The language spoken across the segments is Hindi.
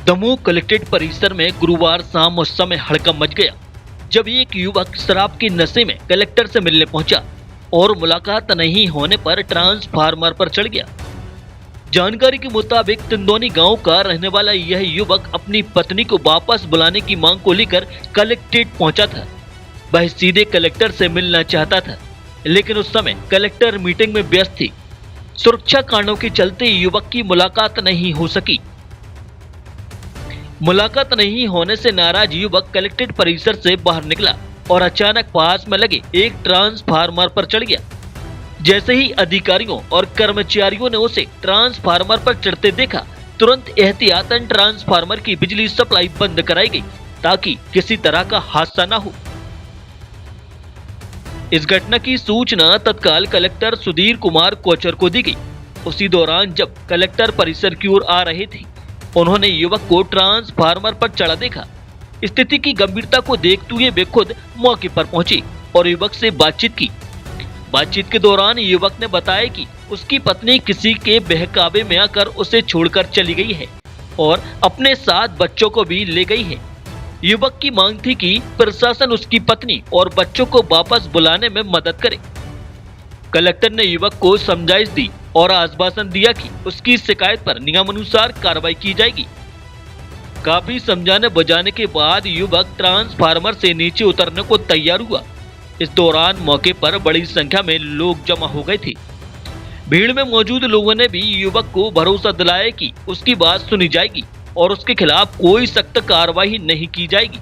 दमोह कलेक्ट्रेट परिसर में गुरुवार शाम उस समय हड़कंप मच गया जब एक युवक शराब के नशे में कलेक्टर से मिलने पहुंचा और मुलाकात नहीं होने पर ट्रांसफार्मर पर चढ़ गया। जानकारी के मुताबिक तिंदौनी गांव का रहने वाला यह युवक अपनी पत्नी को वापस बुलाने की मांग को लेकर कलेक्ट्रेट पहुंचा था। वह सीधे कलेक्टर से मिलना चाहता था, लेकिन उस समय कलेक्टर मीटिंग में व्यस्त थी। सुरक्षा कारणों के चलते युवक की मुलाकात नहीं हो सकी। मुलाकात नहीं होने से नाराज युवक कलेक्ट्रेट परिसर से बाहर निकला और अचानक पास में लगे एक ट्रांसफार्मर पर चढ़ गया। जैसे ही अधिकारियों और कर्मचारियों ने उसे ट्रांसफार्मर पर चढ़ते देखा, तुरंत एहतियातन ट्रांसफार्मर की बिजली सप्लाई बंद कराई गई ताकि किसी तरह का हादसा न हो। इस घटना की सूचना तत्काल कलेक्टर सुधीर कुमार कोचर को दी गई। उसी दौरान जब कलेक्टर परिसर की ओर आ रहे थे, उन्होंने युवक को ट्रांसफार्मर पर चढ़ा देखा। स्थिति की गंभीरता को देखते हुए वे खुद मौके पर पहुंचे और युवक से बातचीत की। बातचीत के दौरान युवक ने बताया कि उसकी पत्नी किसी के बहकावे में आकर उसे छोड़कर चली गई है और अपने साथ बच्चों को भी ले गई है। युवक की मांग थी कि प्रशासन उसकी पत्नी और बच्चों को वापस बुलाने में मदद करे। कलेक्टर ने युवक को समझाइश दी और आश्वासन दिया कि उसकी शिकायत पर नियमानुसार कार्रवाई की जाएगी। काफी समझाने बुझाने के बाद युवक ट्रांसफार्मर से नीचे उतरने को तैयार हुआ। इस दौरान मौके पर बड़ी संख्या में लोग जमा हो गए थे। भीड़ में मौजूद लोगों ने भी युवक को भरोसा दिलाया कि उसकी बात सुनी जाएगी और उसके खिलाफ कोई सख्त कार्रवाई नहीं की जाएगी।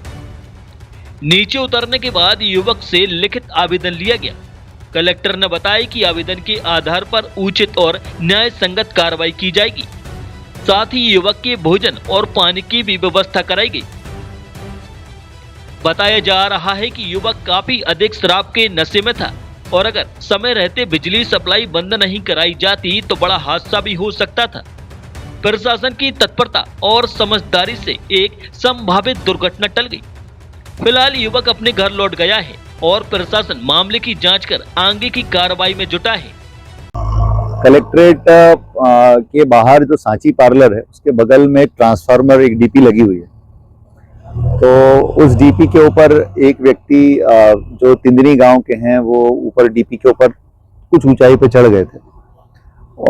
नीचे उतरने के बाद युवक से लिखित आवेदन लिया गया। कलेक्टर ने बताया कि आवेदन के आधार पर उचित और न्याय संगत कार्रवाई की जाएगी। साथ ही युवक के भोजन और पानी की भी व्यवस्था कराई गई। बताया जा रहा है कि युवक काफी अधिक शराब के नशे में था और अगर समय रहते बिजली सप्लाई बंद नहीं कराई जाती तो बड़ा हादसा भी हो सकता था। प्रशासन की तत्परता और समझदारी से एक संभावित दुर्घटना टल गई। फिलहाल युवक अपने घर लौट गया है और प्रशासन मामले की जांच कर आगे की कार्रवाई में जुटा है। कलेक्ट्रेट के बाहर जो सांची पार्लर है उसके बगल में ट्रांसफार्मर एक डीपी लगी हुई है। तो उस डीपी के ऊपर एक व्यक्ति जो तिंदनी गांव के हैं वो ऊपर डीपी के ऊपर कुछ ऊंचाई पे चढ़ गए थे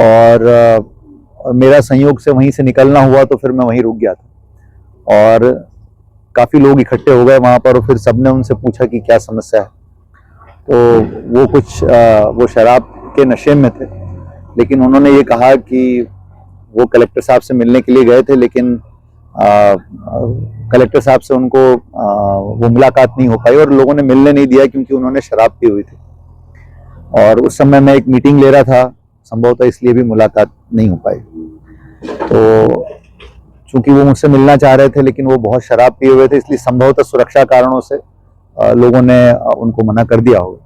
और मेरा संयोग से वहीं से निकलना हुआ तो फिर मैं वहीं रुक गया था और काफी लोग इकट्ठे हो गए वहां पर और फिर सबने उनसे पूछा कि क्या समस्या है। तो वो शराब के नशे में थे, लेकिन उन्होंने ये कहा कि वो कलेक्टर साहब से मिलने के लिए गए थे, लेकिन कलेक्टर साहब से उनको वो मुलाकात नहीं हो पाई और लोगों ने मिलने नहीं दिया क्योंकि उन्होंने शराब पी हुई थी और उस समय मैं एक मीटिंग ले रहा था, संभवतः इसलिए भी मुलाकात नहीं हो पाई। तो चूंकि वो मुझसे मिलना चाह रहे थे लेकिन वो बहुत शराब पिए हुए थे, इसलिए संभवतः सुरक्षा कारणों से लोगों ने उनको मना कर दिया होगा।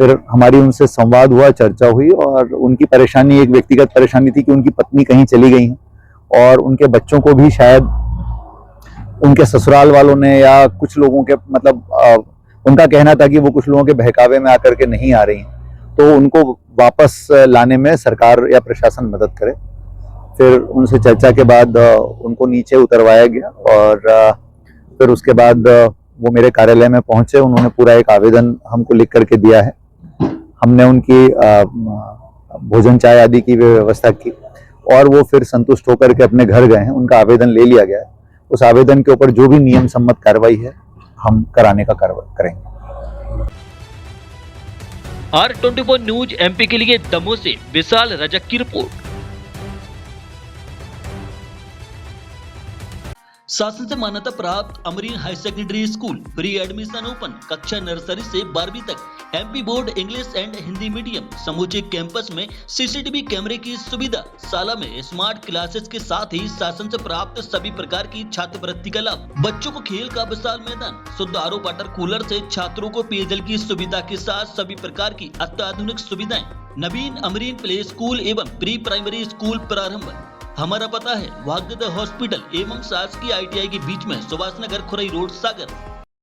फिर हमारी उनसे संवाद हुआ, चर्चा हुई और उनकी परेशानी एक व्यक्तिगत परेशानी थी कि उनकी पत्नी कहीं चली गई हैं और उनके बच्चों को भी शायद उनके ससुराल वालों ने या कुछ लोगों के उनका कहना था कि वो कुछ लोगों के बहकावे में आकर के नहीं आ रही हैं, तो उनको वापस लाने में सरकार या प्रशासन मदद करे। फिर उनसे चर्चा के बाद उनको नीचे उतरवाया गया और फिर उसके बाद वो मेरे कार्यालय में पहुंचे। उन्होंने पूरा एक आवेदन हमको लिख करके दिया है। हमने उनकी भोजन चाय आदि की व्यवस्था की और वो फिर संतुष्ट होकर के अपने घर गए हैं। उनका आवेदन ले लिया गया है। उस आवेदन के ऊपर जो भी नियम सम्मत कार्रवाई है हम कराने का कार्रवाई करेंगे। R24 न्यूज MP के लिए दमोह से विशाल रजक की रिपोर्ट। शासन से मान्यता प्राप्त Amreen high secondary school pre admission open कक्षा नर्सरी से 12वीं तक MP board English and Hindi medium समूचे कैंपस में CCTV कैमरे की सुविधा, शाला में स्मार्ट क्लासेस के साथ ही शासन से प्राप्त सभी प्रकार की छात्रवृत्ति का लाभ, बच्चों को खेल का विशाल मैदान, शुद्ध RO वाटर कूलर से छात्रों को पेयजल की सुविधा के साथ सभी प्रकार की अत्याधुनिक सुविधाएं। नवीन अमरीन प्ले स्कूल एवं प्री प्राइमरी स्कूल प्रारंभ। हमारा पता है भाग्योदय हॉस्पिटल एवं शासकीय ITI के बीच में, सुभाष नगर, खुरई रोड, सागर।